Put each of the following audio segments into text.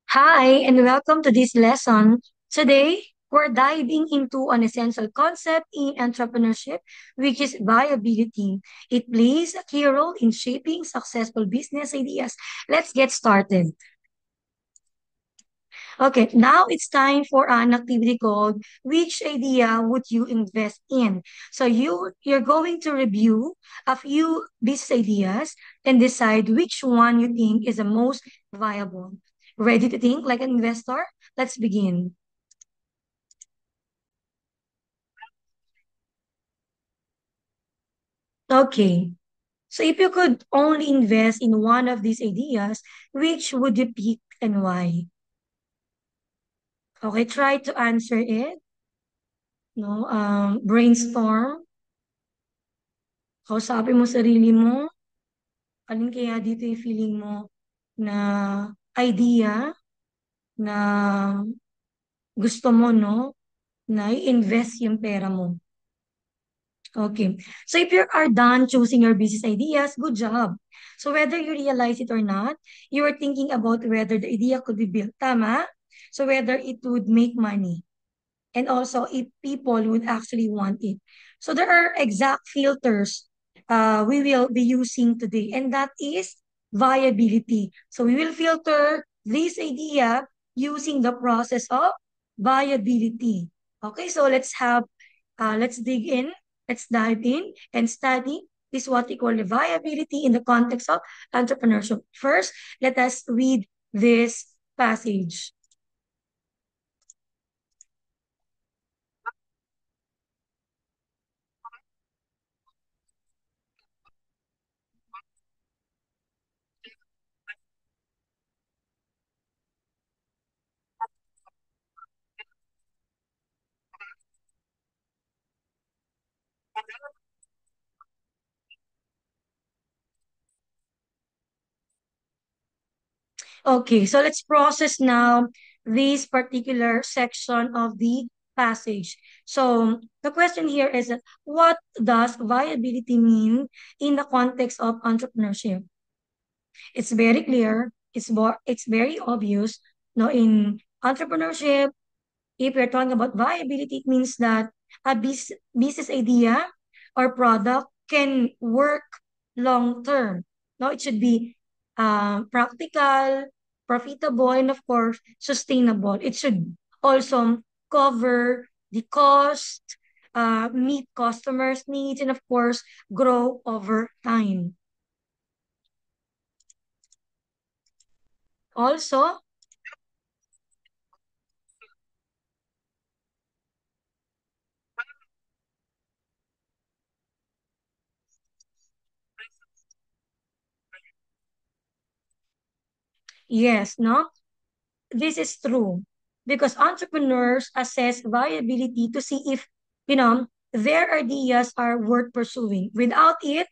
Hi, and welcome to this lesson. Today, we're diving into an essential concept in entrepreneurship, which is viability. It plays a key role in shaping successful business ideas. Let's get started. Okay, now it's time for an activity called Which Idea Would You Invest In? So you're going to review a few business ideas and decide which one you think is the most viable. Ready to think like an investor? Let's begin. Okay. So if you could only invest in one of these ideas, which would you pick and why? Okay, try to answer it. No, brainstorm. Kausapin mo sarili mo. Alin kaya dito yung feeling mo na idea na gusto mo, no? Na i-invest yung pera mo. Okay. So if you are done choosing your business ideas, good job. So whether you realize it or not, you are thinking about whether the idea could be built. Tama? So whether it would make money. And also if people would actually want it. So there are exact filters we will be using today, and that is viability. So we will filter this idea using the process of viability. Okay, so let's dig in, let's dive in and study this what we call the viability in the context of entrepreneurship. First, let us read this passage. Okay, so let's process now this particular section of the passage. So the question here is what does viability mean in the context of entrepreneurship? It's very clear, it's very obvious. No, in entrepreneurship, if you're talking about viability, it means that a business idea or product can work long term. No, it should be practical, profitable, and of course, sustainable. It should also cover the cost, meet customers' needs, and of course, grow over time. Also, yes, no, this is true because entrepreneurs assess viability to see if, their ideas are worth pursuing. Without it,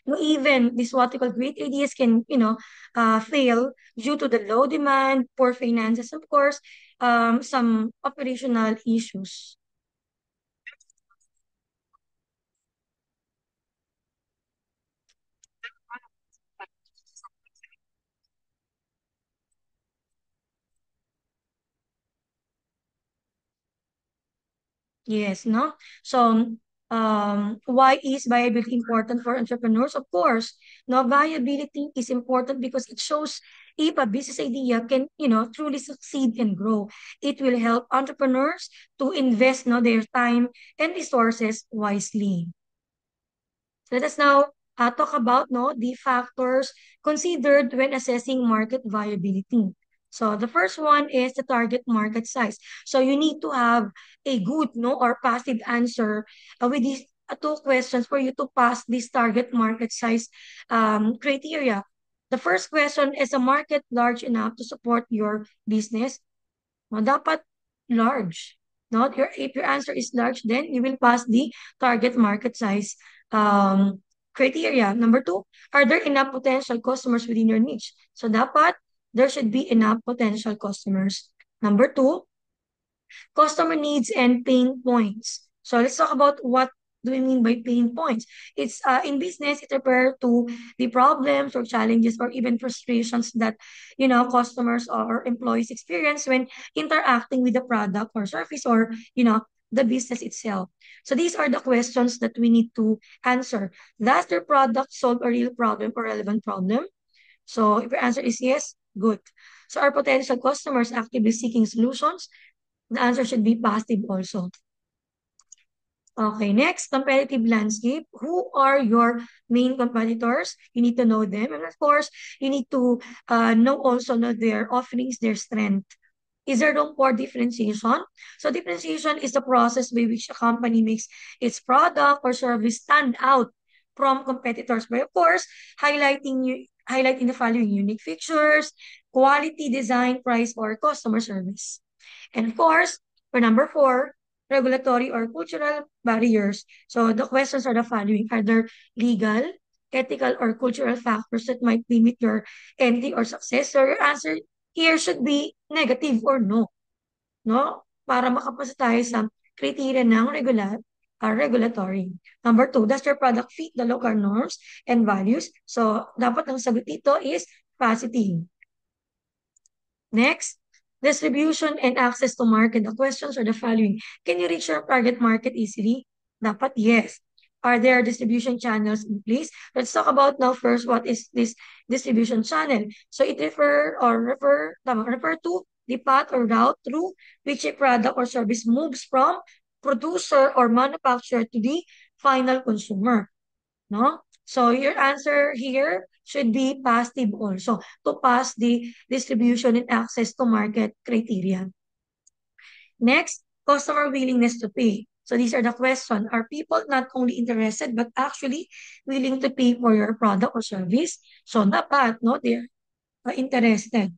no, even these what we call great ideas can, fail due to the low demand, poor finances, of course, some operational issues. Yes, no? So, why is viability important for entrepreneurs? Of course, no, viability is important because it shows if a business idea can, truly succeed and grow. It will help entrepreneurs to invest, no, their time and resources wisely. Let us now talk about, no, the factors considered when assessing market viability. So the first one is the target market size. So you need to have a good, no, or passive answer with these two questions for you to pass this target market size criteria. The first question is a market large enough to support your business? No, dapat large. No, if your answer is large, then you will pass the target market size criteria. Number two, are there enough potential customers within your niche? So dapat there should be enough potential customers. Number two, customer needs and pain points. So let's talk about what do we mean by pain points? It's in business, it refers to the problems or challenges or even frustrations that customers or employees experience when interacting with the product or service or the business itself. So these are the questions that we need to answer. Does their product solve a real problem or relevant problem? So if your answer is yes, good. So are potential customers actively seeking solutions? The answer should be positive also. Okay, next, competitive landscape. Who are your main competitors? You need to know them. And of course, you need to know their offerings, their strength. Is there room for differentiation? So differentiation is the process by which a company makes its product or service stand out from competitors. By of course, highlighting the following unique features, quality, design, price, or customer service. And of course, for number four, regulatory or cultural barriers. So the questions are the following. Are there legal, ethical, or cultural factors that might limit your entry or success? So your answer here should be negative or no, no? Para makapasa tayo sa criteria ng regulatory. Number two, does your product fit the local norms and values? So, dapat ang sagot dito is positive. Next, distribution and access to market. The questions are the following. Can you reach your target market easily? Dapat yes. Are there distribution channels in place? Let's talk about now first what is this distribution channel. So it refer to the path or route through which a product or service moves from producer or manufacturer to the final consumer. No? So your answer here should be positive also to pass the distribution and access to market criteria. Next, customer willingness to pay. So these are the questions. Are people not only interested but actually willing to pay for your product or service? So dapat, no, they're interested.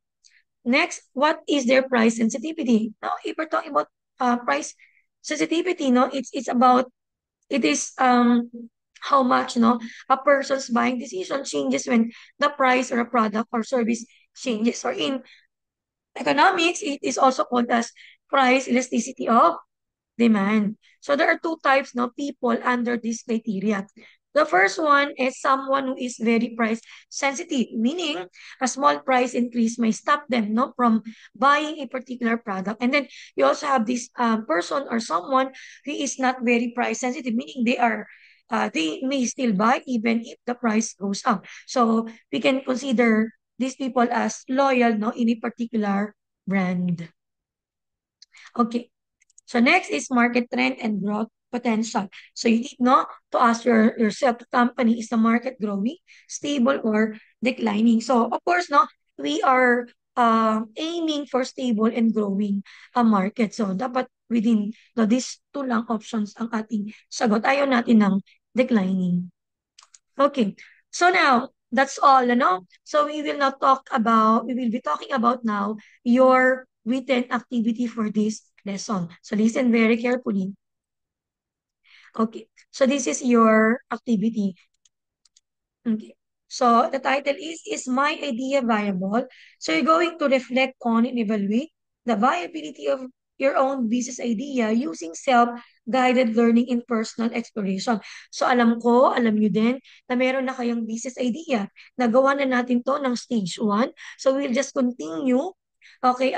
Next, what is their price sensitivity? Now, if we're talking about price sensitivity, no, it's about it is how much a person's buying decision changes when the price or a product or service changes. Or in economics, it is also called as price elasticity of demand. So there are two types no people under this criteria. The first one is someone who is very price sensitive, meaning a small price increase may stop them no from buying a particular product. And then you also have this person or someone who is not very price sensitive, meaning they may still buy even if the price goes up. So we can consider these people as loyal no in a particular brand. Okay. So next is market trend and growth potential. So you need to ask yourself, the company, is the market growing, stable, or declining? So of course, we are aiming for stable and growing market. So dapat within these two lang options ang ating sagot. Ayaw natin ng declining. Okay. So now, that's all, So we will be talking about now your written activity for this lesson. So listen very carefully. Okay. So this is your activity. Okay. So the title is My Idea Viable? So you're going to reflect on and evaluate the viability of your own business idea using self-guided learning and personal exploration. So alam nyo din na meron na kayong business idea. Nagawa na natin to ng stage 1. So we'll just continue, okay,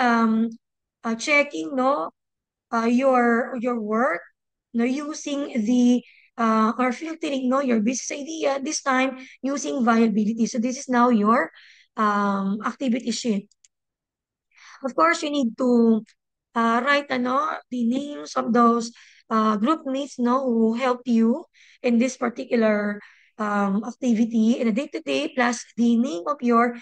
checking, your work, using the or filtering your business idea, this time using viability. So this is now your activity sheet. Of course, you need to write the names of those group mates who help you in this particular activity in a day-to-day, plus the name of your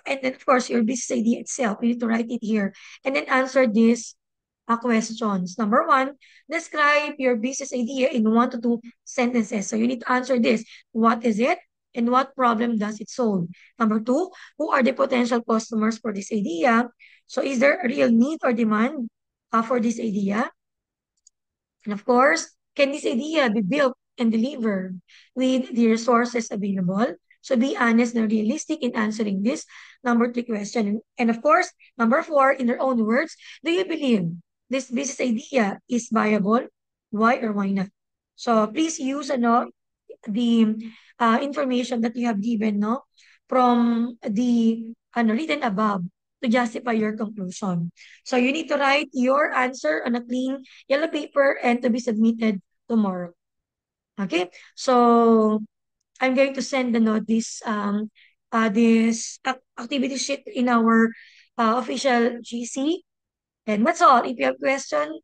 and then of course your business idea itself. You need to write it here and then answer these questions. Number one, describe your business idea in 1 to 2 sentences. So you need to answer this. What is it? And what problem does it solve? Number two, who are the potential customers for this idea? So is there a real need or demand for this idea? And of course, can this idea be built and delivered with the resources available? So be honest and realistic in answering this number three question. And of course, number four, in your own words, do you believe this business idea is viable? Why or why not? So please use the information that you have given, no, from the written above to justify your conclusion. So you need to write your answer on a clean yellow paper and to be submitted tomorrow. Okay? So I'm going to send the note this activity sheet in our official GC. And that's all. If you have question,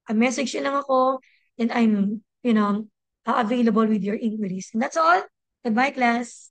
a message nyo lang ako, and I'm, available with your inquiries. And that's all. Goodbye, class.